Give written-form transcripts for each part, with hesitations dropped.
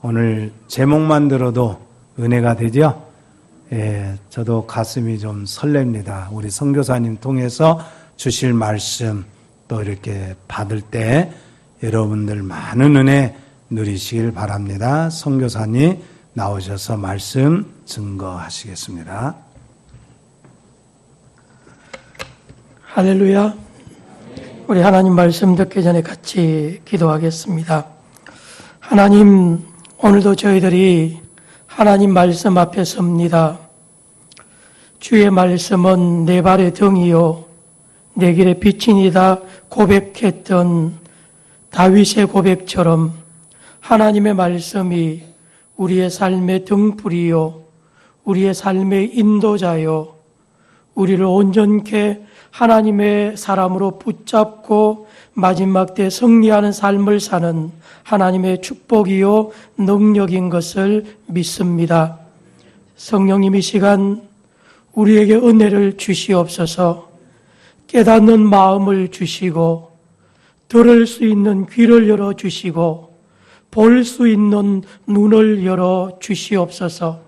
오늘 제목만 들어도 은혜가 되죠? 저도 가슴이 좀 설렙니다. 우리 선교사님 통해서 주실 말씀 또 이렇게 받을 때 여러분들 많은 은혜 누리시길 바랍니다. 선교사님 나오셔서 말씀 증거하시겠습니다. 할렐루야. 우리 하나님 말씀 듣기 전에 같이 기도하겠습니다. 하나님, 오늘도 저희들이 하나님 말씀 앞에 섭니다. 주의 말씀은 내 발의 등이요 내 길의 빛이니다 고백했던 다윗의 고백처럼 하나님의 말씀이 우리의 삶의 등불이요 우리의 삶의 인도자요 우리를 온전케 하나님의 사람으로 붙잡고 마지막 때 승리하는 삶을 사는 하나님의 축복이요 능력인 것을 믿습니다. 성령님, 이 시간 우리에게 은혜를 주시옵소서. 깨닫는 마음을 주시고 들을 수 있는 귀를 열어주시고 볼 수 있는 눈을 열어주시옵소서.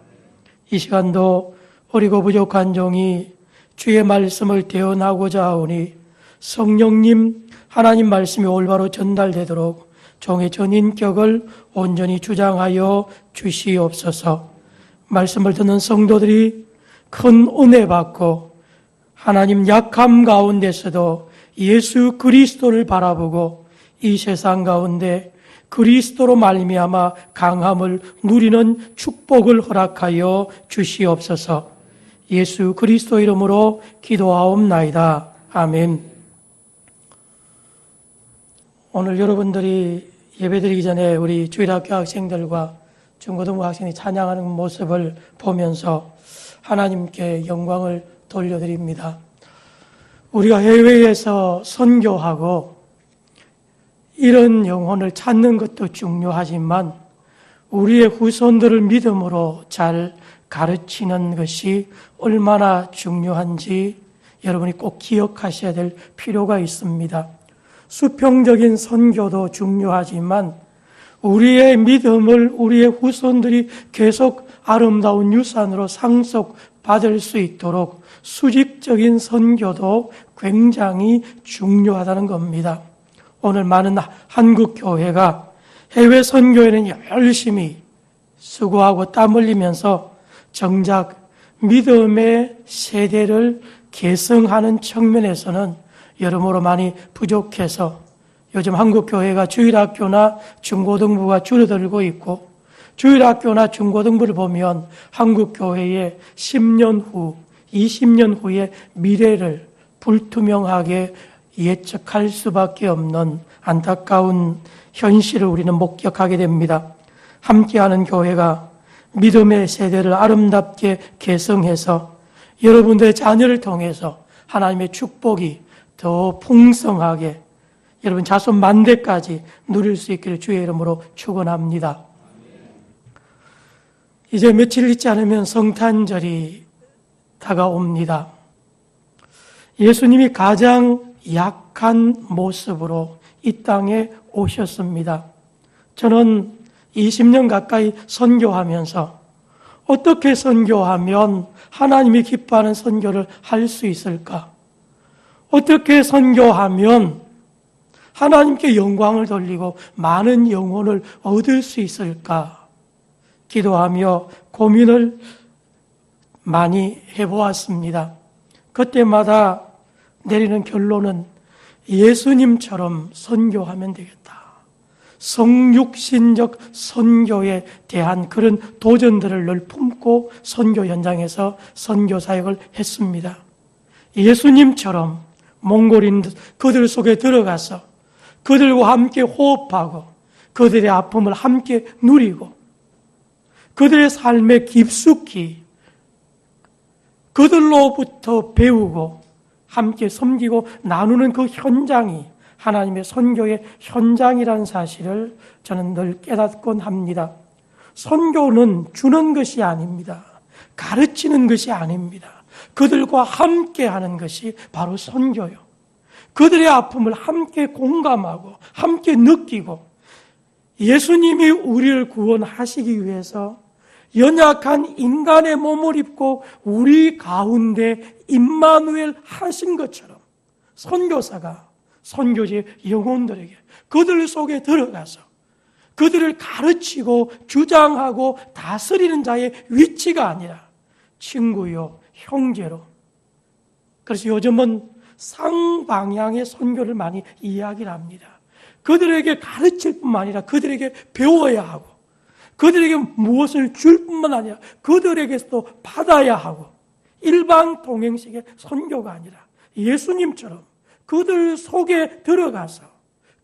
이 시간도 어리고 부족한 종이 주의 말씀을 대언하고자 하오니 성령님, 하나님 말씀이 올바로 전달되도록 종의 전인격을 온전히 주장하여 주시옵소서. 말씀을 듣는 성도들이 큰 은혜 받고 하나님 약함 가운데서도 예수 그리스도를 바라보고 이 세상 가운데 그리스도로 말미암아 강함을 누리는 축복을 허락하여 주시옵소서. 예수 그리스도 이름으로 기도하옵나이다. 아멘. 오늘 여러분들이 예배드리기 전에 우리 주일학교 학생들과 중고등부 학생이 찬양하는 모습을 보면서 하나님께 영광을 돌려드립니다. 우리가 해외에서 선교하고 이런 영혼을 찾는 것도 중요하지만 우리의 후손들을 믿음으로 잘 가르치는 것이 얼마나 중요한지 여러분이 꼭 기억하셔야 될 필요가 있습니다. 수평적인 선교도 중요하지만 우리의 믿음을 우리의 후손들이 계속 아름다운 유산으로 상속받을 수 있도록 수직적인 선교도 굉장히 중요하다는 겁니다. 오늘 많은 한국 교회가 해외 선교에는 열심히 수고하고 땀 흘리면서 정작 믿음의 세대를 계승하는 측면에서는 여러모로 많이 부족해서 요즘 한국 교회가 주일학교나 중고등부가 줄어들고 있고 주일학교나 중고등부를 보면 한국 교회의 10년 후, 20년 후의 미래를 불투명하게 예측할 수밖에 없는 안타까운 현실을 우리는 목격하게 됩니다. 함께하는 교회가 믿음의 세대를 아름답게 계승해서 여러분들의 자녀를 통해서 하나님의 축복이 더 풍성하게 여러분 자손 만대까지 누릴 수 있기를 주의 이름으로 축원합니다. 이제 며칠 있지 않으면 성탄절이 다가옵니다. 예수님이 가장 약한 모습으로 이 땅에 오셨습니다. 저는 20년 가까이 선교하면서 어떻게 선교하면 하나님이 기뻐하는 선교를 할 수 있을까? 어떻게 선교하면 하나님께 영광을 돌리고 많은 영혼을 얻을 수 있을까? 기도하며 고민을 많이 해보았습니다. 그때마다 내리는 결론은 예수님처럼 선교하면 되겠다. 성육신적 선교에 대한 그런 도전들을 늘 품고 선교 현장에서 선교 사역을 했습니다. 예수님처럼 몽골인 그들 속에 들어가서 그들과 함께 호흡하고 그들의 아픔을 함께 누리고 그들의 삶에 깊숙이 그들로부터 배우고 함께 섬기고 나누는 그 현장이 하나님의 선교의 현장이라는 사실을 저는 늘 깨닫곤 합니다. 선교는 주는 것이 아닙니다. 가르치는 것이 아닙니다. 그들과 함께 하는 것이 바로 선교요. 그들의 아픔을 함께 공감하고 함께 느끼고 예수님이 우리를 구원하시기 위해서 연약한 인간의 몸을 입고 우리 가운데 임마누엘 하신 것처럼 선교사가 선교지의 영혼들에게 그들 속에 들어가서 그들을 가르치고 주장하고 다스리는 자의 위치가 아니라 친구요, 형제로. 그래서 요즘은 쌍방향의 선교를 많이 이야기를 합니다. 그들에게 가르칠 뿐만 아니라 그들에게 배워야 하고 그들에게 무엇을 줄 뿐만 아니라 그들에게서도 받아야 하고 일방 동행식의 선교가 아니라 예수님처럼 그들 속에 들어가서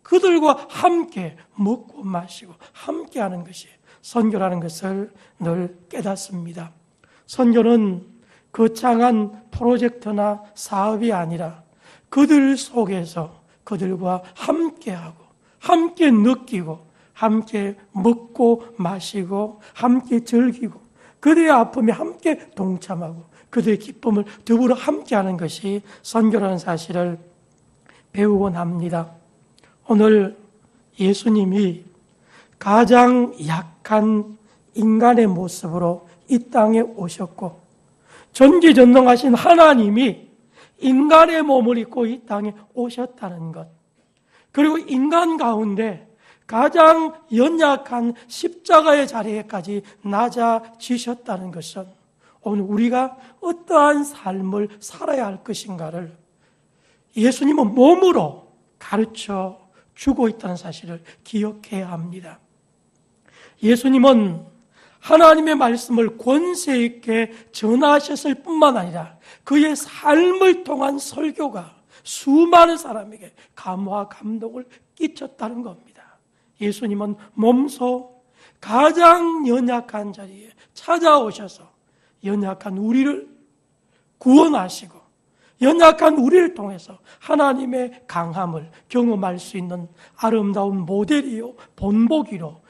그들과 함께 먹고 마시고 함께하는 것이 선교라는 것을 늘 깨닫습니다. 선교는 거창한 프로젝트나 사업이 아니라 그들 속에서 그들과 함께하고 함께 느끼고 함께 먹고 마시고 함께 즐기고 그들의 아픔에 함께 동참하고 그들의 기쁨을 더불어 함께하는 것이 선교라는 사실을 배우곤 합니다. 오늘 예수님이 가장 약한 인간의 모습으로 이 땅에 오셨고 전지전능하신 하나님이 인간의 몸을 입고 이 땅에 오셨다는 것, 그리고 인간 가운데 가장 연약한 십자가의 자리에까지 낮아지셨다는 것은 오늘 우리가 어떠한 삶을 살아야 할 것인가를 예수님은 몸으로 가르쳐 주고 있다는 사실을 기억해야 합니다. 예수님은 하나님의 말씀을 권세 있게 전하셨을 뿐만 아니라 그의 삶을 통한 설교가 수많은 사람에게 감화와 감동을 끼쳤다는 겁니다. 예수님은 몸소 가장 연약한 자리에 찾아오셔서 연약한 우리를 구원하시고 연약한 우리를 통해서 하나님의 강함을 경험할 수 있는 아름다운 모델이요 본보기로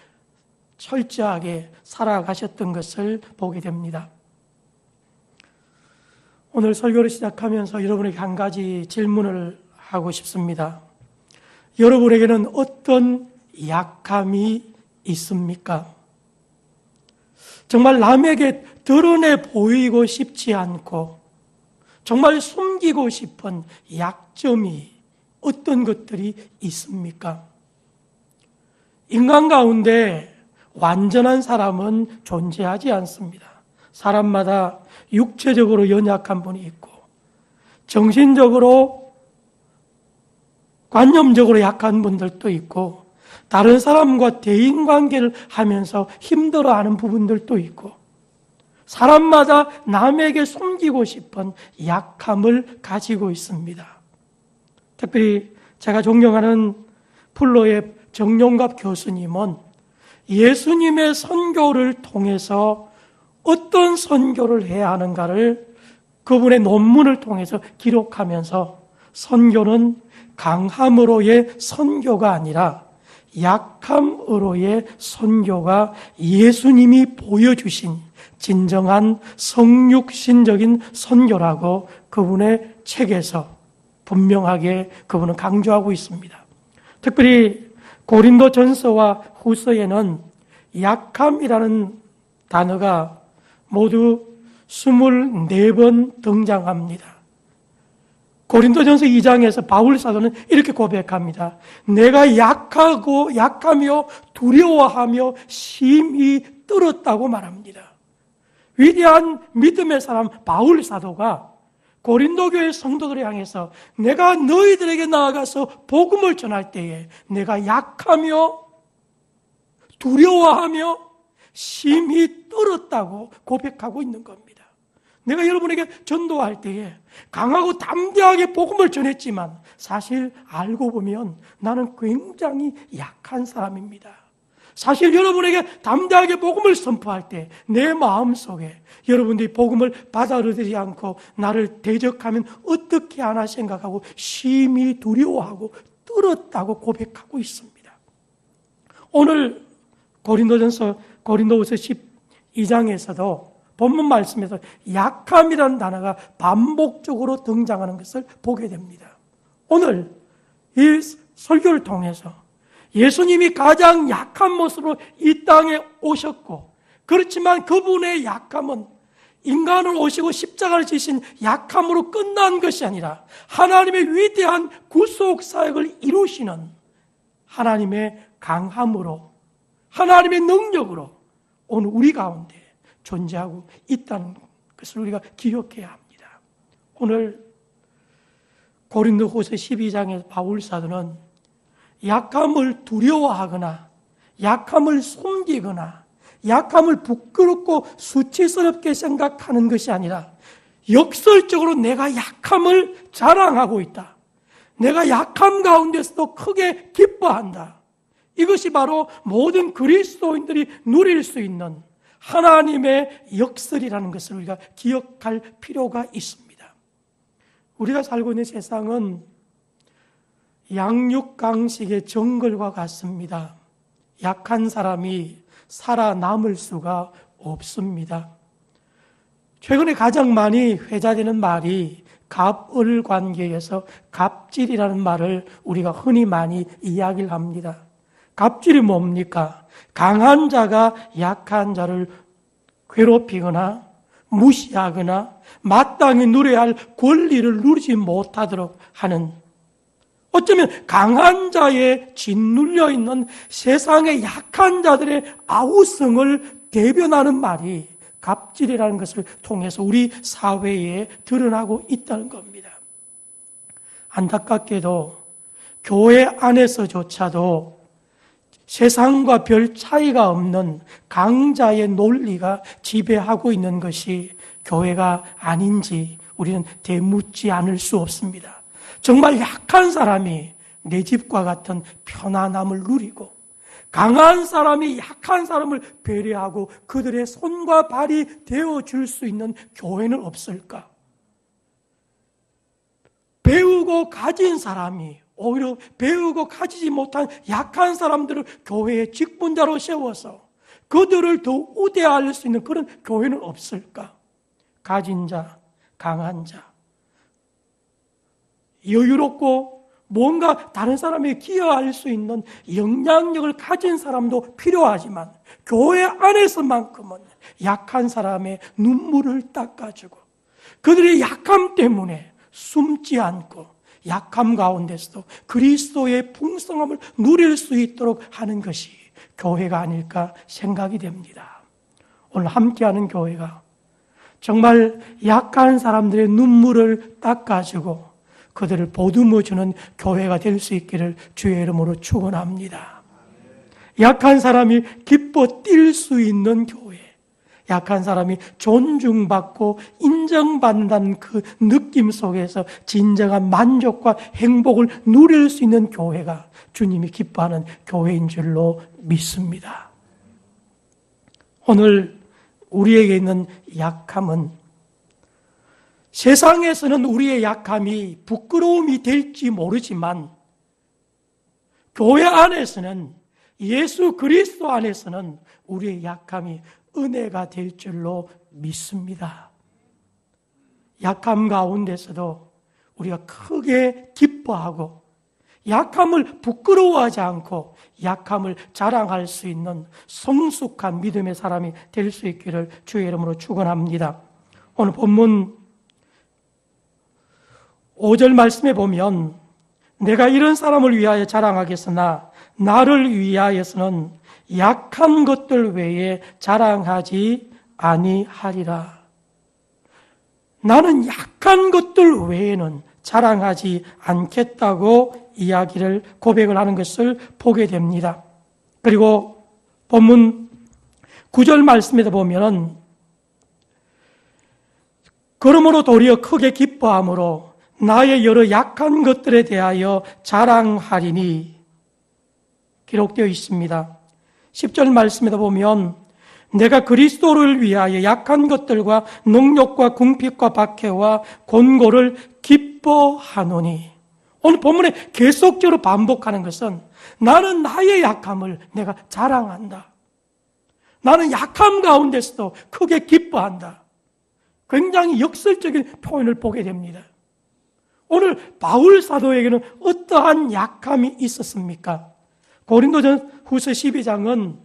철저하게 살아가셨던 것을 보게 됩니다. 오늘 설교를 시작하면서 여러분에게 한 가지 질문을 하고 싶습니다. 여러분에게는 어떤 약함이 있습니까? 정말 남에게 드러내 보이고 싶지 않고 정말 숨기고 싶은 약점이 어떤 것들이 있습니까? 인간 가운데 완전한 사람은 존재하지 않습니다. 사람마다 육체적으로 연약한 분이 있고 정신적으로 관념적으로 약한 분들도 있고 다른 사람과 대인관계를 하면서 힘들어하는 부분들도 있고 사람마다 남에게 숨기고 싶은 약함을 가지고 있습니다. 특별히 제가 존경하는 풀로의 정용갑 교수님은 예수님의 선교를 통해서 어떤 선교를 해야 하는가를 그분의 논문을 통해서 기록하면서 선교는 강함으로의 선교가 아니라 약함으로의 선교가 예수님이 보여주신 진정한 성육신적인 선교라고 그분의 책에서 분명하게 그분은 강조하고 있습니다. 특별히 고린도전서와 후서에는 약함이라는 단어가 모두 24번 등장합니다. 고린도전서 2장에서 바울 사도는 이렇게 고백합니다. 내가 약하며 두려워하며 심히 떨었다고 말합니다. 위대한 믿음의 사람 바울 사도가 고린도 교회 성도들을 향해서 내가 너희들에게 나아가서 복음을 전할 때에 내가 약하며 두려워하며 심히 떨었다고 고백하고 있는 겁니다. 내가 여러분에게 전도할 때에 강하고 담대하게 복음을 전했지만 사실 알고 보면 나는 굉장히 약한 사람입니다. 사실 여러분에게 담대하게 복음을 선포할 때 내 마음속에 여러분들이 복음을 받아들이지 않고 나를 대적하면 어떻게 하나 생각하고 심히 두려워하고 떨었다고 고백하고 있습니다. 오늘 고린도후서 12장에서도 본문 말씀에서 약함이라는 단어가 반복적으로 등장하는 것을 보게 됩니다. 오늘 이 설교를 통해서 예수님이 가장 약한 모습으로 이 땅에 오셨고, 그렇지만 그분의 약함은 인간을 오시고 십자가를 지신 약함으로 끝난 것이 아니라 하나님의 위대한 구속 사역을 이루시는 하나님의 강함으로, 하나님의 능력으로 오늘 우리 가운데 존재하고 있다는 것을 우리가 기억해야 합니다. 오늘 고린도후서 12장에서 바울 사도는 약함을 두려워하거나 약함을 숨기거나 약함을 부끄럽고 수치스럽게 생각하는 것이 아니라 역설적으로 내가 약함을 자랑하고 있다. 내가 약함 가운데서도 크게 기뻐한다. 이것이 바로 모든 그리스도인들이 누릴 수 있는 하나님의 역설이라는 것을 우리가 기억할 필요가 있습니다. 우리가 살고 있는 세상은 양육강식의 정글과 같습니다. 약한 사람이 살아남을 수가 없습니다. 최근에 가장 많이 회자되는 말이 갑을 관계에서 갑질이라는 말을 우리가 흔히 많이 이야기를 합니다. 갑질이 뭡니까? 강한 자가 약한 자를 괴롭히거나 무시하거나 마땅히 누려야 할 권리를 누리지 못하도록 하는, 어쩌면 강한 자에 짓눌려 있는 세상의 약한 자들의 아우성을 대변하는 말이 갑질이라는 것을 통해서 우리 사회에 드러나고 있다는 겁니다. 안타깝게도 교회 안에서조차도 세상과 별 차이가 없는 강자의 논리가 지배하고 있는 것이 교회가 아닌지 우리는 되묻지 않을 수 없습니다. 정말 약한 사람이 내 집과 같은 편안함을 누리고 강한 사람이 약한 사람을 배려하고 그들의 손과 발이 되어줄 수 있는 교회는 없을까? 배우고 가진 사람이 오히려 배우고 가지지 못한 약한 사람들을 교회의 직분자로 세워서 그들을 더 우대할 수 있는 그런 교회는 없을까? 가진 자, 강한 자, 여유롭고 뭔가 다른 사람에게 기여할 수 있는 영향력을 가진 사람도 필요하지만 교회 안에서만큼은 약한 사람의 눈물을 닦아주고 그들의 약함 때문에 숨지 않고 약함 가운데서도 그리스도의 풍성함을 누릴 수 있도록 하는 것이 교회가 아닐까 생각이 됩니다. 오늘 함께하는 교회가 정말 약한 사람들의 눈물을 닦아주고 그들을 보듬어주는 교회가 될 수 있기를 주의 이름으로 축원합니다. 약한 사람이 기뻐 뛸 수 있는 교회, 약한 사람이 존중받고 인정받는다는 그 느낌 속에서 진정한 만족과 행복을 누릴 수 있는 교회가 주님이 기뻐하는 교회인 줄로 믿습니다. 오늘 우리에게 있는 약함은 세상에서는 우리의 약함이 부끄러움이 될지 모르지만 교회 안에서는, 예수 그리스도 안에서는 우리의 약함이 은혜가 될 줄로 믿습니다. 약함 가운데서도 우리가 크게 기뻐하고 약함을 부끄러워하지 않고 약함을 자랑할 수 있는 성숙한 믿음의 사람이 될 수 있기를 주의 이름으로 축원합니다. 오늘 본문 5절 말씀에 보면 내가 이런 사람을 위하여 자랑하겠으나 나를 위하여서는 약한 것들 외에 자랑하지 아니하리라. 나는 약한 것들 외에는 자랑하지 않겠다고 이야기를 고백을 하는 것을 보게 됩니다. 그리고 본문 9절 말씀에도 보면 그러므로 도리어 크게 기뻐함으로 나의 여러 약한 것들에 대하여 자랑하리니 기록되어 있습니다. 10절 말씀에도 보면 내가 그리스도를 위하여 약한 것들과 능욕과 궁핍과 박해와 곤고를 기뻐하노니. 오늘 본문에 계속적으로 반복하는 것은 나는 나의 약함을 내가 자랑한다. 나는 약함 가운데서도 크게 기뻐한다. 굉장히 역설적인 표현을 보게 됩니다. 오늘 바울 사도에게는 어떠한 약함이 있었습니까? 고린도전 후서 12장은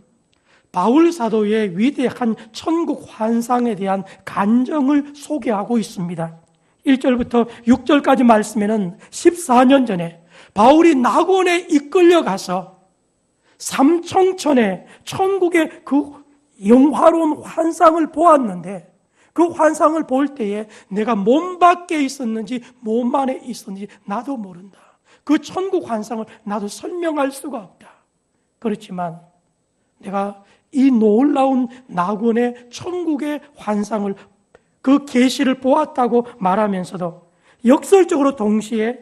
바울 사도의 위대한 천국 환상에 대한 간정을 소개하고 있습니다. 1절부터 6절까지 말씀에는 14년 전에 바울이 낙원에 이끌려가서 삼청천에 천국의 그 영화로운 환상을 보았는데, 그 환상을 볼 때에 내가 몸 밖에 있었는지 몸 안에 있었는지 나도 모른다. 그 천국 환상을 나도 설명할 수가 없다. 그렇지만 내가 이 놀라운 낙원의 천국의 환상을, 그 계시를 보았다고 말하면서도 역설적으로 동시에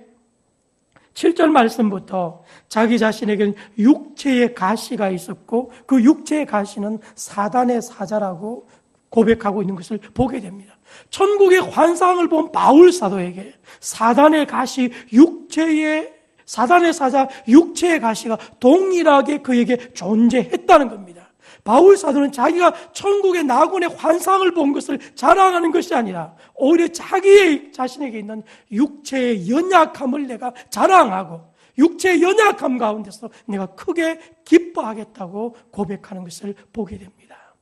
7절 말씀부터 자기 자신에게는 육체의 가시가 있었고 그 육체의 가시는 사단의 사자라고 고백하고 있는 것을 보게 됩니다. 천국의 환상을 본 바울 사도에게 사단의 가시, 사단의 사자, 육체의 가시가 동일하게 그에게 존재했다는 겁니다. 바울 사도는 자기가 천국의 낙원의 환상을 본 것을 자랑하는 것이 아니라 오히려 자기의 자신에게 있는 육체의 연약함을 내가 자랑하고 육체의 연약함 가운데서 내가 크게 기뻐하겠다고 고백하는 것을 보게 됩니다.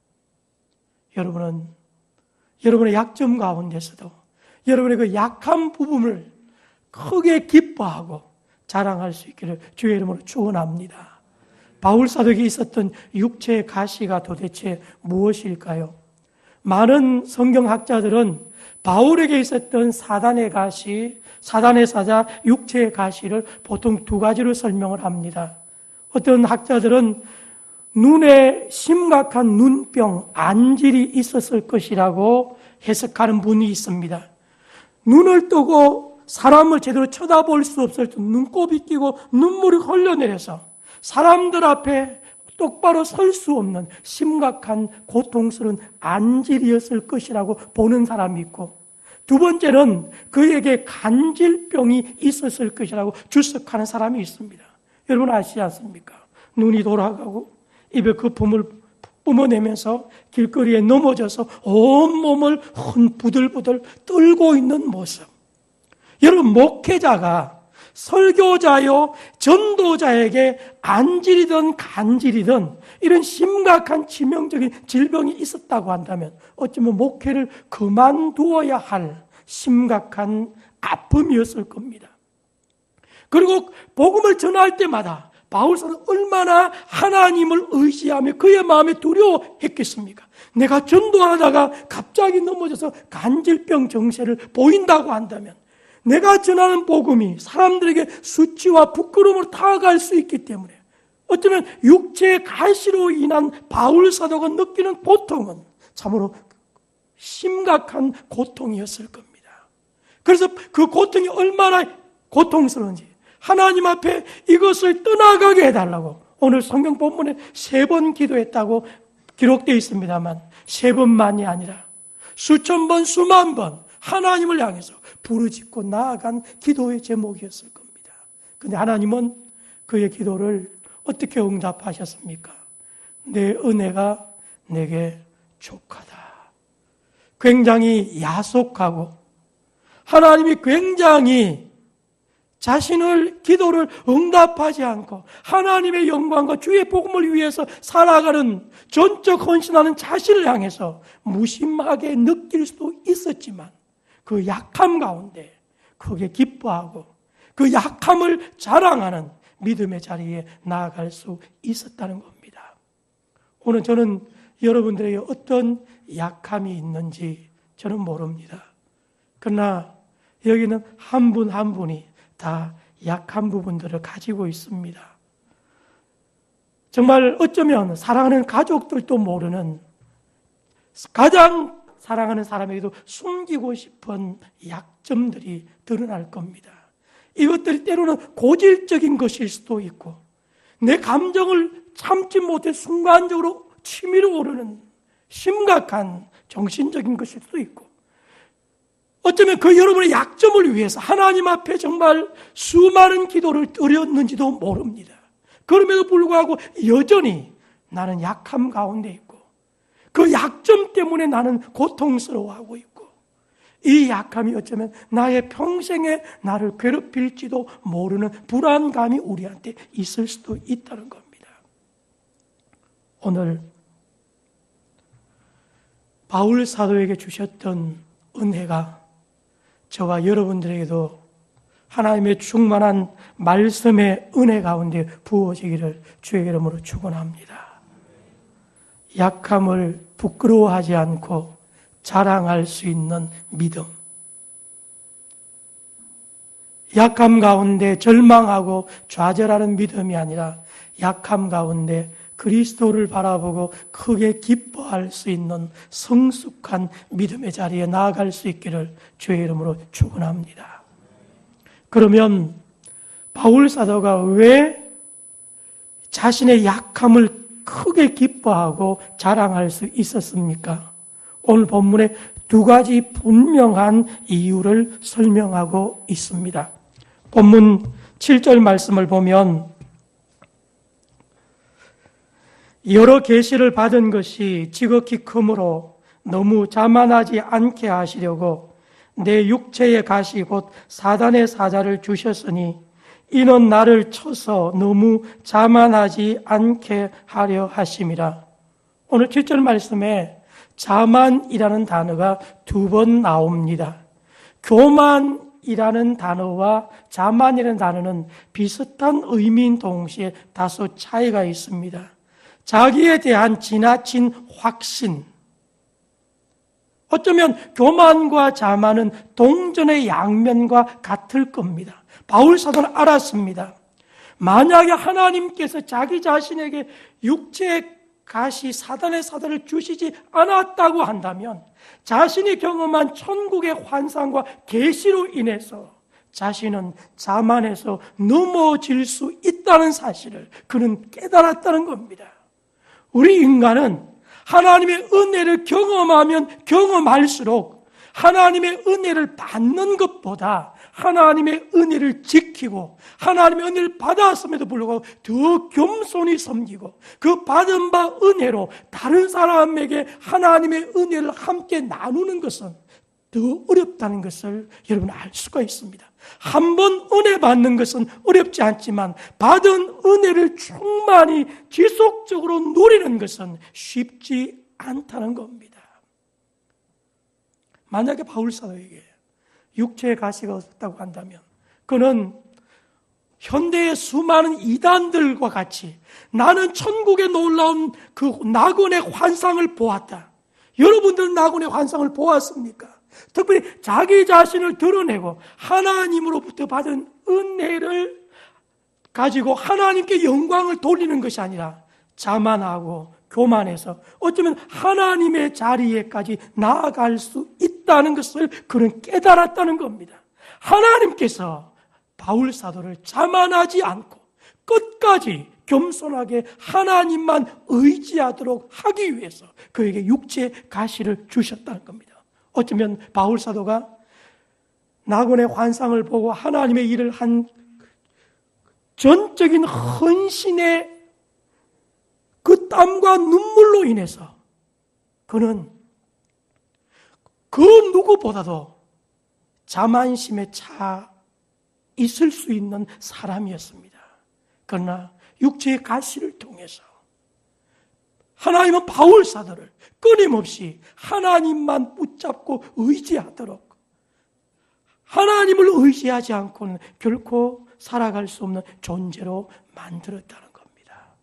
여러분은 여러분의 약점 가운데서도 여러분의 그 약한 부분을 크게 기뻐하고 자랑할 수 있기를 주의 이름으로 축원합니다. 바울 사도에게 있었던 육체의 가시가 도대체 무엇일까요? 많은 성경학자들은 바울에게 있었던 사단의 가시, 사단의 사자, 육체의 가시를 보통 두 가지로 설명을 합니다. 어떤 학자들은 눈에 심각한 눈병, 안질이 있었을 것이라고 해석하는 분이 있습니다. 눈을 뜨고 사람을 제대로 쳐다볼 수 없을 때 눈곱이 끼고 눈물이 흘러내려서 사람들 앞에 똑바로 설 수 없는 심각한 고통스러운 안질이었을 것이라고 보는 사람이 있고, 두 번째는 그에게 간질병이 있었을 것이라고 주석하는 사람이 있습니다. 여러분 아시지 않습니까? 눈이 돌아가고 입에 거품을 뿜어내면서 길거리에 넘어져서 온몸을 부들부들 떨고 있는 모습. 여러분, 목회자가 설교자요 전도자에게 안질이든 간질이든 이런 심각한 치명적인 질병이 있었다고 한다면 어쩌면 목회를 그만두어야 할 심각한 아픔이었을 겁니다. 그리고 복음을 전할 때마다 바울사는 얼마나 하나님을 의지하며 그의 마음에 두려워했겠습니까? 내가 전도하다가 갑자기 넘어져서 간질병 증세를 보인다고 한다면 내가 전하는 복음이 사람들에게 수치와 부끄러움으로 다가갈 수 있기 때문에 어쩌면 육체의 가시로 인한 바울 사도가 느끼는 고통은 참으로 심각한 고통이었을 겁니다. 그래서 그 고통이 얼마나 고통스러운지 하나님 앞에 이것을 떠나가게 해달라고 오늘 성경 본문에 3번 기도했다고 기록되어 있습니다만 3번만이 아니라 수천 번, 수만 번 하나님을 향해서 부르짖고 나아간 기도의 제목이었을 겁니다. 그런데 하나님은 그의 기도를 어떻게 응답하셨습니까? 내 은혜가 내게 족하다. 굉장히 야속하고 하나님이 굉장히 자신을 기도를 응답하지 않고 하나님의 영광과 주의 복음을 위해서 살아가는 전적 헌신하는 자신을 향해서 무심하게 느낄 수도 있었지만 그 약함 가운데 크게 기뻐하고 그 약함을 자랑하는 믿음의 자리에 나아갈 수 있었다는 겁니다. 오늘 저는 여러분들에게 어떤 약함이 있는지 저는 모릅니다. 그러나 여기는 한 분 한 분이 다 약한 부분들을 가지고 있습니다. 정말 어쩌면 사랑하는 가족들도 모르는 가장 사랑하는 사람에게도 숨기고 싶은 약점들이 드러날 겁니다. 이것들이 때로는 고질적인 것일 수도 있고 내 감정을 참지 못해 순간적으로 치밀어 오르는 심각한 정신적인 것일 수도 있고 어쩌면 그 여러분의 약점을 위해서 하나님 앞에 정말 수많은 기도를 드렸는지도 모릅니다. 그럼에도 불구하고 여전히 나는 약함 가운데 있고 그 약점 때문에 나는 고통스러워하고 있고 이 약함이 어쩌면 나의 평생에 나를 괴롭힐지도 모르는 불안감이 우리한테 있을 수도 있다는 겁니다. 오늘 바울 사도에게 주셨던 은혜가 저와 여러분들에게도 하나님의 충만한 말씀의 은혜 가운데 부어지기를 주의 이름으로 축원합니다. 약함을 부끄러워하지 않고 자랑할 수 있는 믿음. 약함 가운데 절망하고 좌절하는 믿음이 아니라 약함 가운데 그리스도를 바라보고 크게 기뻐할 수 있는 성숙한 믿음의 자리에 나아갈 수 있기를 주의 이름으로 축원합니다. 그러면 바울 사도가 왜 자신의 약함을 크게 기뻐하고 자랑할 수 있었습니까? 오늘 본문에 두 가지 분명한 이유를 설명하고 있습니다. 본문 7절 말씀을 보면 여러 계시를 받은 것이 지극히 크므로 너무 자만하지 않게 하시려고 내 육체의 가시 곧 사단의 사자를 주셨으니 이는 나를 쳐서 너무 자만하지 않게 하려 하심이라. 오늘 7절 말씀에 자만이라는 단어가 두 번 나옵니다. 교만이라는 단어와 자만이라는 단어는 비슷한 의미인 동시에 다소 차이가 있습니다. 자기에 대한 지나친 확신. 어쩌면 교만과 자만은 동전의 양면과 같을 겁니다. 바울 사도는 알았습니다. 만약에 하나님께서 자기 자신에게 육체의 가시 사단의 사단을 주시지 않았다고 한다면 자신이 경험한 천국의 환상과 계시로 인해서 자신은 자만해서 넘어질 수 있다는 사실을 그는 깨달았다는 겁니다. 우리 인간은 하나님의 은혜를 경험하면 경험할수록 하나님의 은혜를 받는 것보다 하나님의 은혜를 지키고 하나님의 은혜를 받았음에도 불구하고 더 겸손히 섬기고 그 받은 바 은혜로 다른 사람에게 하나님의 은혜를 함께 나누는 것은 더 어렵다는 것을 여러분 알 수가 있습니다. 한 번 은혜 받는 것은 어렵지 않지만 받은 은혜를 충만히 지속적으로 누리는 것은 쉽지 않다는 겁니다. 만약에 바울 사도에게 육체의 가시가 없었다고 한다면 그는 현대의 수많은 이단들과 같이 나는 천국에 놀라운 그 낙원의 환상을 보았다. 여러분들은 낙원의 환상을 보았습니까? 특별히 자기 자신을 드러내고 하나님으로부터 받은 은혜를 가지고 하나님께 영광을 돌리는 것이 아니라 자만하고 교만해서 어쩌면 하나님의 자리에까지 나아갈 수 있다는 것을 그는 깨달았다는 겁니다. 하나님께서 바울 사도를 자만하지 않고 끝까지 겸손하게 하나님만 의지하도록 하기 위해서 그에게 육체의 가시를 주셨다는 겁니다. 어쩌면 바울 사도가 낙원의 환상을 보고 하나님의 일을 한 전적인 헌신의 그 땀과 눈물로 인해서 그는 그 누구보다도 자만심에 차 있을 수 있는 사람이었습니다. 그러나 육체의 가시를 통해서 하나님은 바울 사도를 끊임없이 하나님만 붙잡고 의지하도록 하나님을 의지하지 않고는 결코 살아갈 수 없는 존재로 만들었다는 겁니다.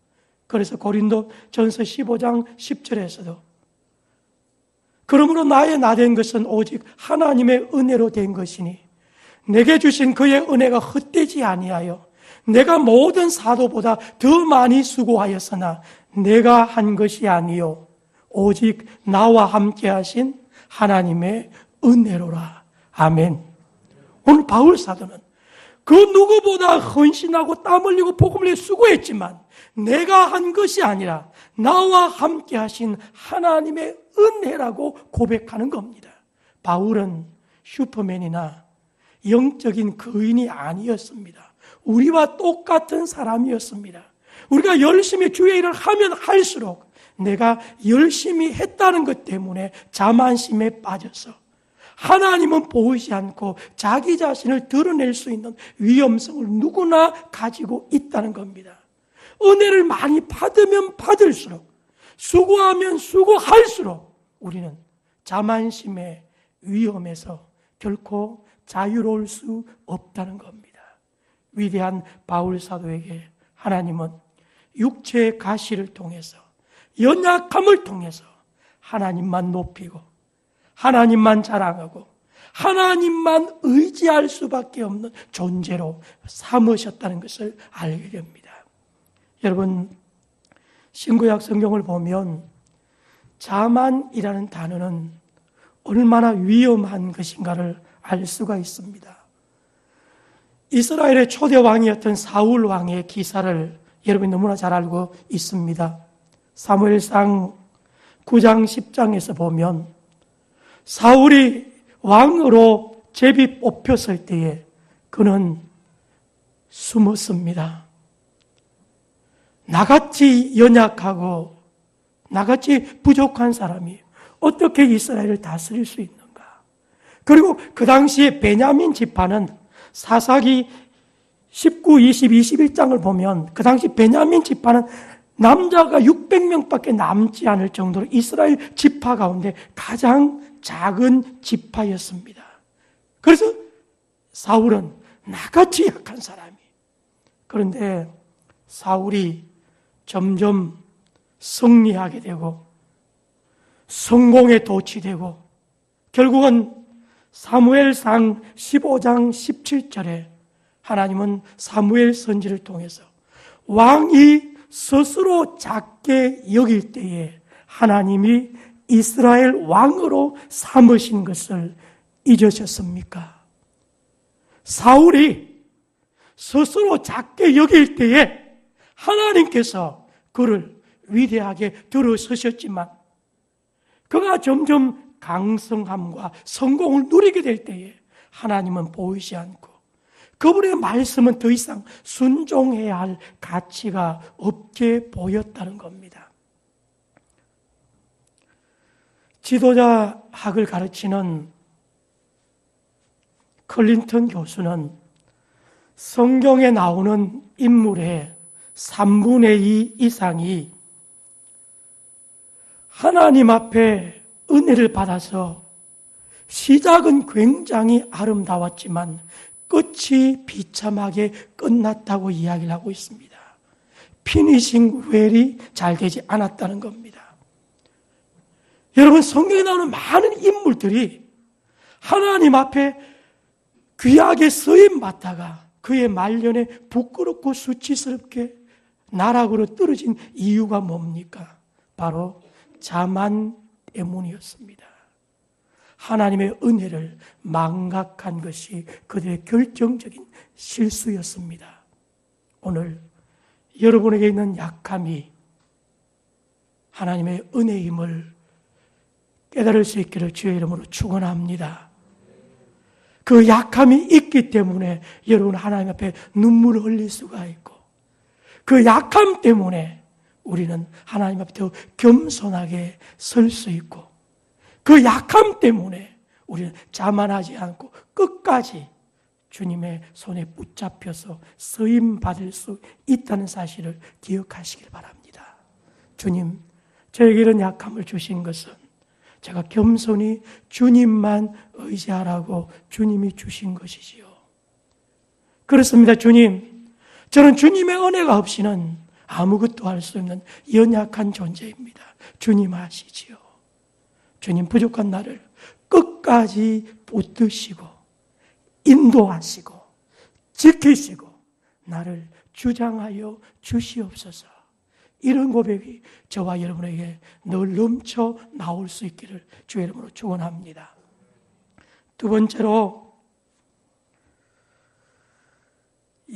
그래서 고린도 전서 15장 10절에서도 그러므로 나의 나된 것은 오직 하나님의 은혜로 된 것이니 내게 주신 그의 은혜가 헛되지 아니하여 내가 모든 사도보다 더 많이 수고하였으나 내가 한 것이 아니요 오직 나와 함께 하신 하나님의 은혜로라. 아멘. 오늘 바울 사도는 그 누구보다 헌신하고 땀 흘리고 복음을 위해 수고했지만 내가 한 것이 아니라 나와 함께 하신 하나님의 은혜라고 고백하는 겁니다. 바울은 슈퍼맨이나 영적인 거인이 아니었습니다. 우리와 똑같은 사람이었습니다. 우리가 열심히 주의 일을 하면 할수록 내가 열심히 했다는 것 때문에 자만심에 빠져서 하나님은 보이지 않고 자기 자신을 드러낼 수 있는 위험성을 누구나 가지고 있다는 겁니다. 은혜를 많이 받으면 받을수록 수고하면 수고할수록 우리는 자만심의 위험에서 결코 자유로울 수 없다는 겁니다. 위대한 바울 사도에게 하나님은 육체의 가시를 통해서, 연약함을 통해서 하나님만 높이고 하나님만 자랑하고 하나님만 의지할 수밖에 없는 존재로 삼으셨다는 것을 알게 됩니다. 여러분, 신구약 성경을 보면 자만이라는 단어는 얼마나 위험한 것인가를 알 수가 있습니다. 이스라엘의 초대 왕이었던 사울 왕의 기사를 여러분이 너무나 잘 알고 있습니다. 사무엘상 9장 10장에서 보면 사울이 왕으로 제비 뽑혔을 때에 그는 숨었습니다. 나같이 연약하고 나같이 부족한 사람이 어떻게 이스라엘을 다스릴 수 있는가? 그리고 그 당시에 베냐민 지파는 사사기 19, 20, 21장을 보면 그 당시 베냐민 지파는 남자가 600명밖에 남지 않을 정도로 이스라엘 지파 가운데 가장 작은 지파였습니다. 그래서 사울은 나같이 약한 사람이, 그런데 사울이 점점 승리하게 되고 성공에 도취되고 결국은 사무엘상 15장 17절에 하나님은 사무엘 선지를 통해서 왕이 스스로 작게 여길 때에 하나님이 이스라엘 왕으로 삼으신 것을 잊으셨습니까? 사울이 스스로 작게 여길 때에 하나님께서 그를 위대하게 들어서셨지만 그가 점점 강성함과 성공을 누리게 될 때에 하나님은 보이지 않고 그분의 말씀은 더 이상 순종해야 할 가치가 없게 보였다는 겁니다. 지도자 학을 가르치는 클린턴 교수는 성경에 나오는 인물의 3분의 2 이상이 하나님 앞에 은혜를 받아서 시작은 굉장히 아름다웠지만 끝이 비참하게 끝났다고 이야기를 하고 있습니다. 피니싱 웰이 잘 되지 않았다는 겁니다. 여러분, 성경에 나오는 많은 인물들이 하나님 앞에 귀하게 쓰임 받다가 그의 말년에 부끄럽고 수치스럽게 나락으로 떨어진 이유가 뭡니까? 바로 자만 때문이었습니다. 하나님의 은혜를 망각한 것이 그들의 결정적인 실수였습니다. 오늘 여러분에게 있는 약함이 하나님의 은혜임을 깨달을 수 있기를 주의 이름으로 축원합니다. 그 약함이 있기 때문에 여러분 하나님 앞에 눈물을 흘릴 수가 있고 그 약함 때문에 우리는 하나님 앞에 더 겸손하게 설 수 있고 그 약함 때문에 우리는 자만하지 않고 끝까지 주님의 손에 붙잡혀서 쓰임 받을 수 있다는 사실을 기억하시길 바랍니다. 주님, 저에게 이런 약함을 주신 것은 제가 겸손히 주님만 의지하라고 주님이 주신 것이지요. 그렇습니다. 주님, 저는 주님의 은혜가 없이는 아무것도 할 수 없는 연약한 존재입니다. 주님 아시지요. 주님, 부족한 나를 끝까지 붙드시고 인도하시고 지키시고 나를 주장하여 주시옵소서. 이런 고백이 저와 여러분에게 늘 넘쳐 나올 수 있기를 주의 이름으로 축원합니다. 두 번째로,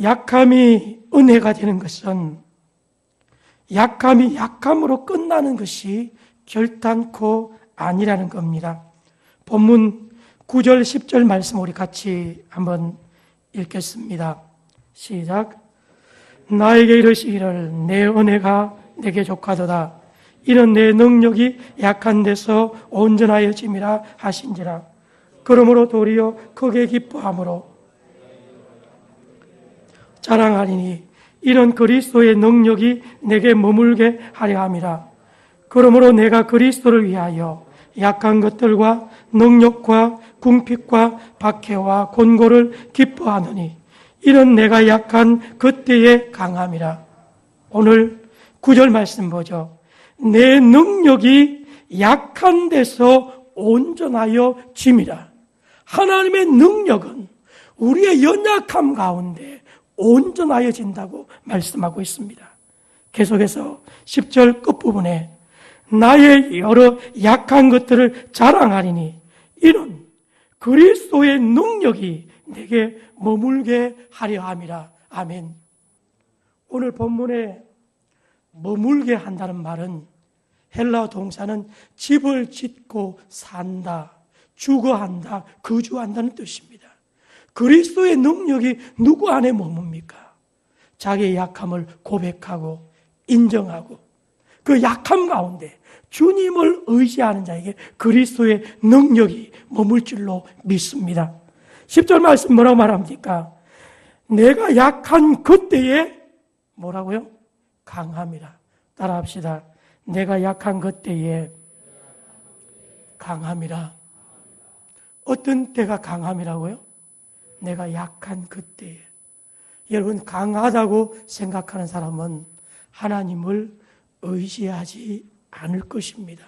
약함이 은혜가 되는 것은 약함이 약함으로 끝나는 것이 결단코 아니라는 겁니다. 본문 9절 10절 말씀 우리 같이 한번 읽겠습니다. 시작. 나에게 이르시기를 내 은혜가 내게 족하도다. 이는 내 능력이 약한 데서 온전하여짐이라 하신지라. 그러므로 도리어 크게 기뻐함으로 자랑하리니 이는 그리스도의 능력이 내게 머물게 하려 함이라. 그러므로 내가 그리스도를 위하여 약한 것들과 능력과 궁핍과 박해와 곤고를 기뻐하노니 이런 내가 약한 그때의 강함이라. 오늘 9절 말씀 보죠. 내 능력이 약한 데서 온전하여 짐이라. 하나님의 능력은 우리의 연약함 가운데 온전하여진다고 말씀하고 있습니다. 계속해서 10절 끝부분에 나의 여러 약한 것들을 자랑하리니 이는 그리스도의 능력이 내게 머물게 하려 함이라. 아멘. 오늘 본문에 머물게 한다는 말은 헬라어 동사는 집을 짓고 산다, 주거한다, 거주한다는 뜻입니다. 그리스도의 능력이 누구 안에 머뭅니까? 자기의 약함을 고백하고 인정하고 그 약함 가운데 주님을 의지하는 자에게 그리스도의 능력이 머물 줄로 믿습니다. 10절 말씀 뭐라고 말합니까? 내가 약한 그때에 뭐라고요? 강함이라. 따라합시다. 내가 약한 그때에 강함이라. 어떤 때가 강함이라고요? 내가 약한 그때에. 여러분, 강하다고 생각하는 사람은 하나님을 의지하지 않을 것입니다.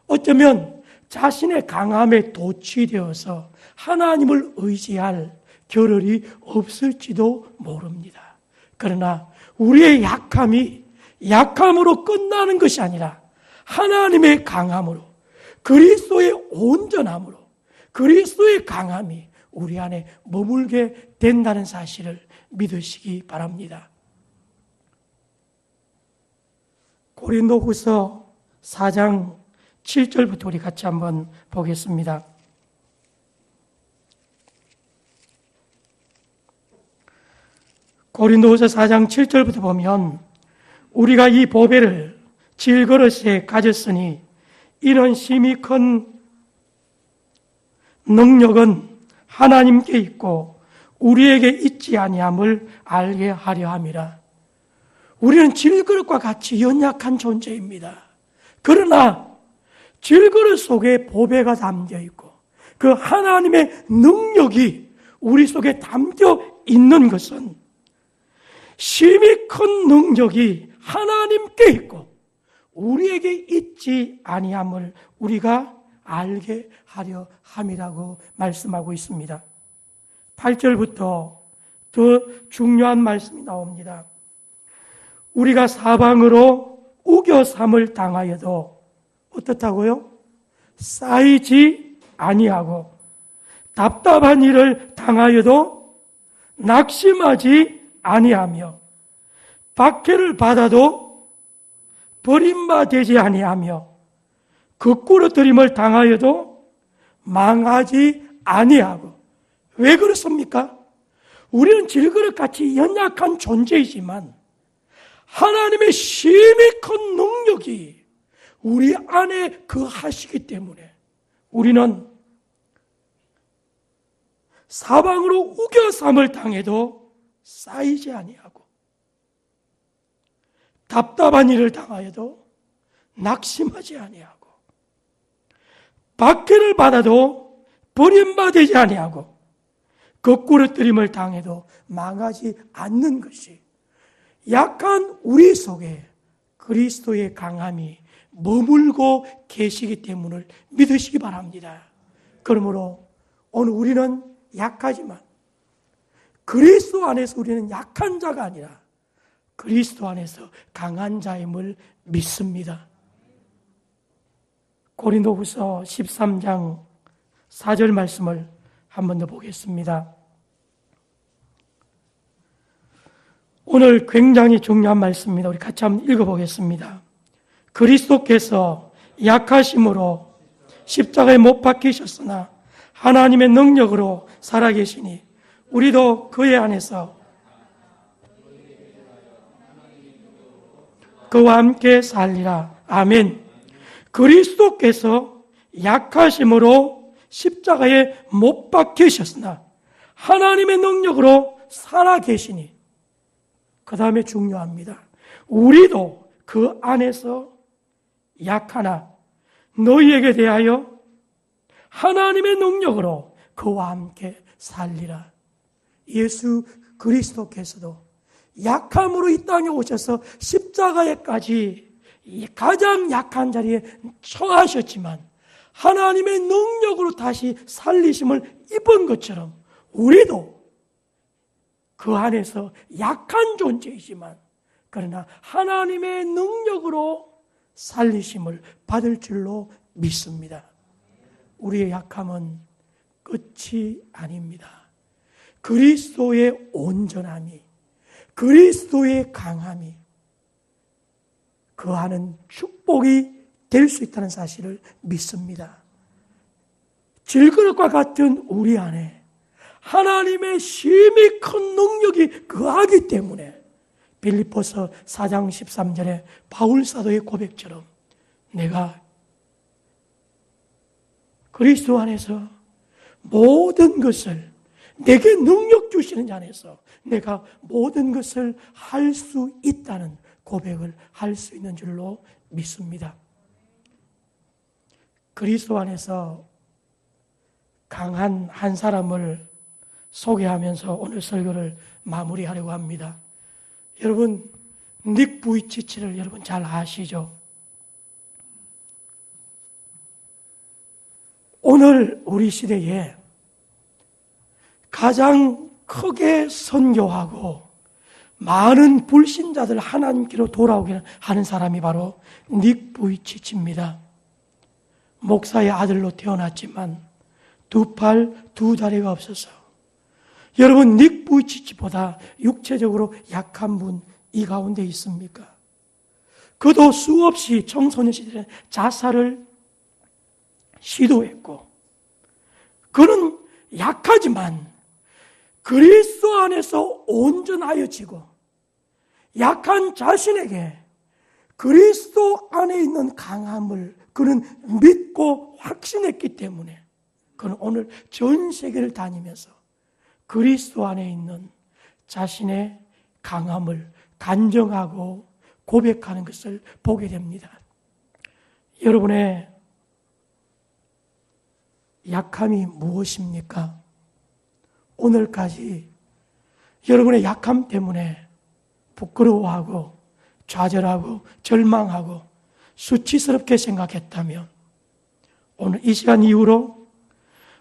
어쩌면 자신의 강함에 도취되어서 하나님을 의지할 겨를이 없을지도 모릅니다. 그러나 우리의 약함이 약함으로 끝나는 것이 아니라 하나님의 강함으로, 그리스도의 온전함으로, 그리스도의 강함이 우리 안에 머물게 된다는 사실을 믿으시기 바랍니다. 고린도후서 4장 7절부터 우리 같이 한번 보겠습니다. 고린도후서 4장 7절부터 보면 우리가 이 보배를 질그릇에 가졌으니 이런 심히 큰 능력은 하나님께 있고 우리에게 있지 아니함을 알게 하려 함이라. 우리는 질그릇과 같이 연약한 존재입니다. 그러나 질그릇 속에 보배가 담겨 있고 그 하나님의 능력이 우리 속에 담겨 있는 것은 심히 큰 능력이 하나님께 있고 우리에게 있지 아니함을 우리가 알게 하려 함이라고 말씀하고 있습니다. 8절부터 더 중요한 말씀이 나옵니다. 우리가 사방으로 우겨삼을 당하여도 어떻다고요? 쌓이지 아니하고 답답한 일을 당하여도 낙심하지 아니하며 박해를 받아도 버림받지 아니하며 거꾸러뜨림을 당하여도 망하지 아니하고. 왜 그렇습니까? 우리는 질그릇같이 연약한 존재이지만 하나님의 심히 큰 능력이 우리 안에 거하시기 때문에 우리는 사방으로 우겨삼을 당해도 쌓이지 아니하고 답답한 일을 당하여도 낙심하지 아니하고 박해를 받아도 버림받지 아니하고 거꾸러뜨림을 당해도 망하지 않는 것이 약한 우리 속에 그리스도의 강함이 머물고 계시기 때문을 믿으시기 바랍니다. 그러므로 오늘 우리는 약하지만 그리스도 안에서 우리는 약한 자가 아니라 그리스도 안에서 강한 자임을 믿습니다. 고린도후서 13장 4절 말씀을 한 번 더 보겠습니다. 오늘 굉장히 중요한 말씀입니다. 우리 같이 한번 읽어보겠습니다. 그리스도께서 약하심으로 십자가에 못 박히셨으나 하나님의 능력으로 살아계시니 우리도 그의 안에서 그와 함께 살리라. 아멘. 그리스도께서 약하심으로 십자가에 못 박히셨으나 하나님의 능력으로 살아계시니 그 다음에 중요합니다. 우리도 그 안에서 약하나 너희에게 대하여 하나님의 능력으로 그와 함께 살리라. 예수 그리스도께서도 약함으로 이 땅에 오셔서 십자가에까지 가장 약한 자리에 처하셨지만 하나님의 능력으로 다시 살리심을 입은 것처럼 우리도 그 안에서 약한 존재이지만 그러나 하나님의 능력으로 살리심을 받을 줄로 믿습니다. 우리의 약함은 끝이 아닙니다. 그리스도의 온전함이, 그리스도의 강함이 그하는 축복이 될 수 있다는 사실을 믿습니다. 질그릇과 같은 우리 안에 하나님의 심히 큰 능력이 거하기 때문에 빌립보서 4장 13절에 바울 사도의 고백처럼 내가 그리스도 안에서 모든 것을 내게 능력 주시는 자 안에서 내가 모든 것을 할 수 있다는 고백을 할 수 있는 줄로 믿습니다. 그리스도 안에서 강한 한 사람을 소개하면서 오늘 설교를 마무리하려고 합니다. 여러분, 닉 부이치치를 여러분 잘 아시죠? 오늘 우리 시대에 가장 크게 선교하고 많은 불신자들 하나님께로 돌아오게 하는 사람이 바로 닉 부이치치입니다. 목사의 아들로 태어났지만 두 팔, 두 다리가 없어서 여러분 닉 부이치치보다 육체적으로 약한 분 이 가운데 있습니까? 그도 수없이 청소년 시절에 자살을 시도했고 그는 약하지만 그리스도 안에서 온전하여지고 약한 자신에게 그리스도 안에 있는 강함을 그는 믿고 확신했기 때문에 그는 오늘 전 세계를 다니면서 그리스도 안에 있는 자신의 강함을 간증하고 고백하는 것을 보게 됩니다. 여러분의 약함이 무엇입니까? 오늘까지 여러분의 약함 때문에 부끄러워하고 좌절하고 절망하고 수치스럽게 생각했다면 오늘 이 시간 이후로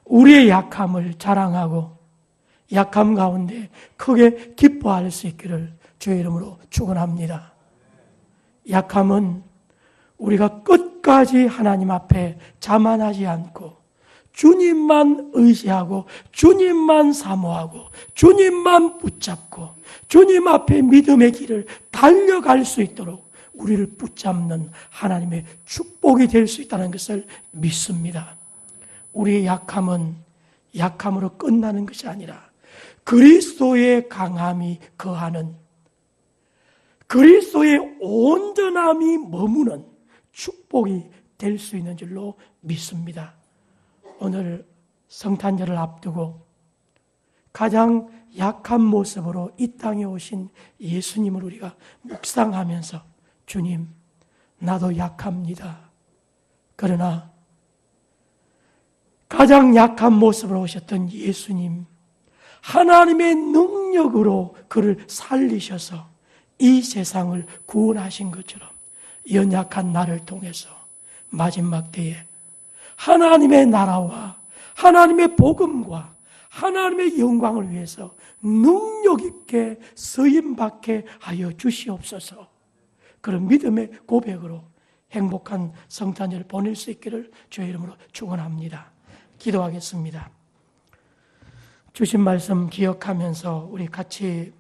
우리의 약함을 자랑하고 약함 가운데 크게 기뻐할 수 있기를 주의 이름으로 축원합니다. 약함은 우리가 끝까지 하나님 앞에 자만하지 않고 주님만 의지하고 주님만 사모하고 주님만 붙잡고 주님 앞에 믿음의 길을 달려갈 수 있도록 우리를 붙잡는 하나님의 축복이 될 수 있다는 것을 믿습니다. 우리의 약함은 약함으로 끝나는 것이 아니라 그리스도의 강함이 거하는 그리스도의 온전함이 머무는 축복이 될 수 있는 줄로 믿습니다. 오늘 성탄절을 앞두고 가장 약한 모습으로 이 땅에 오신 예수님을 우리가 묵상하면서 주님, 나도 약합니다. 그러나 가장 약한 모습으로 오셨던 예수님, 하나님의 능력으로 그를 살리셔서 이 세상을 구원하신 것처럼 연약한 나를 통해서 마지막 때에 하나님의 나라와 하나님의 복음과 하나님의 영광을 위해서 능력 있게 쓰임받게 하여 주시옵소서. 그런 믿음의 고백으로 행복한 성탄절을 보낼 수 있기를 주의 이름으로 축원합니다. 기도하겠습니다. 주신 말씀 기억하면서 우리 같이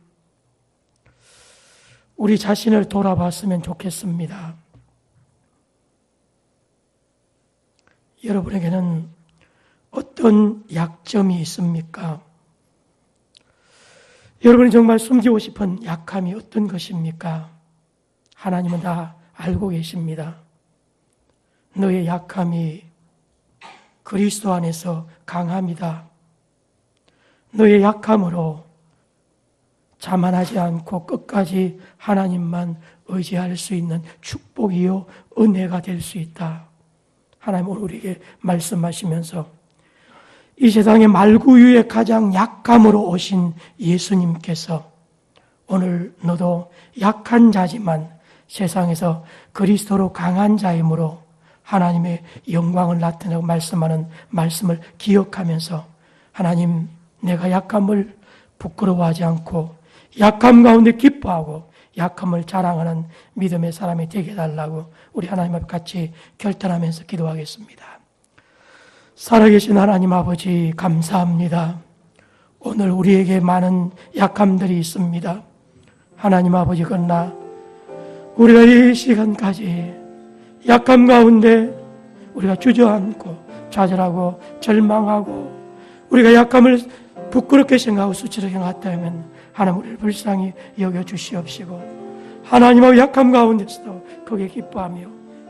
우리 자신을 돌아봤으면 좋겠습니다. 여러분에게는 어떤 약점이 있습니까? 여러분이 정말 숨기고 싶은 약함이 어떤 것입니까? 하나님은 다 알고 계십니다. 너의 약함이 그리스도 안에서 강함이다. 너의 약함으로 자만하지 않고 끝까지 하나님만 의지할 수 있는 축복이요 은혜가 될 수 있다. 하나님 오늘 우리에게 말씀하시면서 이 세상의 말구유의 가장 약함으로 오신 예수님께서 오늘 너도 약한 자지만 세상에서 그리스도로 강한 자이므로 하나님의 영광을 나타내고 말씀하는 말씀을 기억하면서 하나님, 내가 약함을 부끄러워하지 않고 약함 가운데 기뻐하고 약함을 자랑하는 믿음의 사람이 되게 해달라고 우리 하나님 앞에 같이 결단하면서 기도하겠습니다. 살아계신 하나님 아버지 감사합니다. 오늘 우리에게 많은 약함들이 있습니다. 하나님 아버지, 그러나 우리가 이 시간까지 약함 가운데 우리가 주저앉고 좌절하고 절망하고 우리가 약함을 부끄럽게 생각하고 수치를 생각했다면 하나님 우리를 불쌍히 여겨주시옵시고 하나님의 약함 가운데서도 거기에 기뻐하며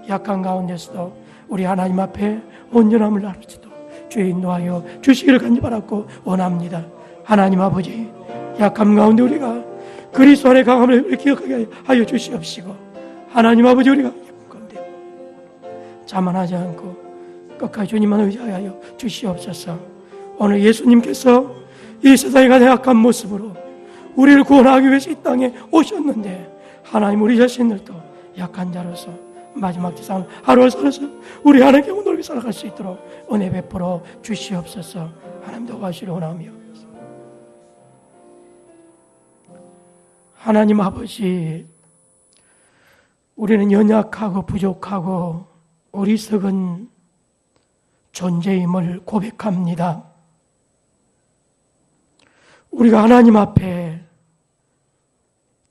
약함 가운데서도 우리 하나님 앞에 온전함을 나누지도 주의 인도하여 주시기를 간절하고 원합니다. 하나님 아버지, 약함 가운데 우리가 그리스도 안의 강함을 기억하게 하여 주시옵시고 하나님 아버지, 우리가 약함 가운데 자만하지 않고 끝까지 주님만 의지하여 주시옵소서. 오늘 예수님께서 이 세상에 가장 약한 모습으로 우리를 구원하기 위해서 이 땅에 오셨는데 하나님 우리 자신들도 약한 자로서 마지막 세상 하루를 살아서 우리 하나님께 온전히 살아갈 수 있도록 은혜 베풀어 주시옵소서. 하나님 도와주시려 원하며 하나님 아버지, 우리는 연약하고 부족하고 어리석은 존재임을 고백합니다. 우리가 하나님 앞에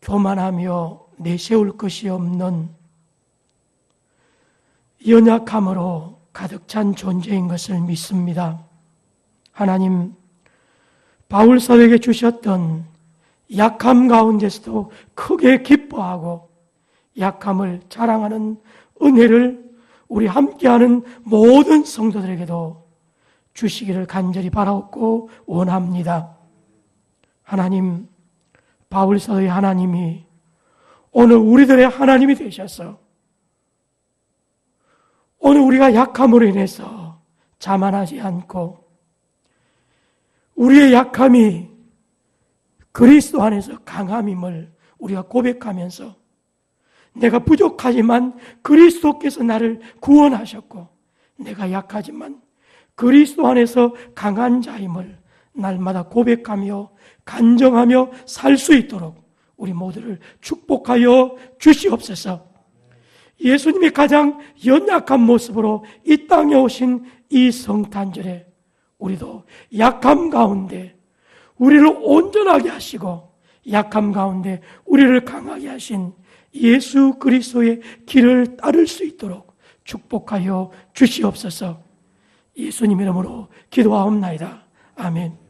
교만하며 내세울 것이 없는 연약함으로 가득 찬 존재인 것을 믿습니다. 하나님, 바울 사도에게 주셨던 약함 가운데서도 크게 기뻐하고 약함을 자랑하는 은혜를 우리 함께하는 모든 성도들에게도 주시기를 간절히 바라옵고 원합니다. 하나님, 바울 사도의 하나님이 오늘 우리들의 하나님이 되셔서 오늘 우리가 약함으로 인해서 자만하지 않고 우리의 약함이 그리스도 안에서 강함임을 우리가 고백하면서 내가 부족하지만 그리스도께서 나를 구원하셨고 내가 약하지만 그리스도 안에서 강한 자임을 날마다 고백하며 간정하며 살 수 있도록 우리 모두를 축복하여 주시옵소서. 예수님이 가장 연약한 모습으로 이 땅에 오신 이 성탄절에 우리도 약함 가운데 우리를 온전하게 하시고 약함 가운데 우리를 강하게 하신 예수 그리스도의 길을 따를 수 있도록 축복하여 주시옵소서. 예수님 이름으로 기도하옵나이다. 아멘.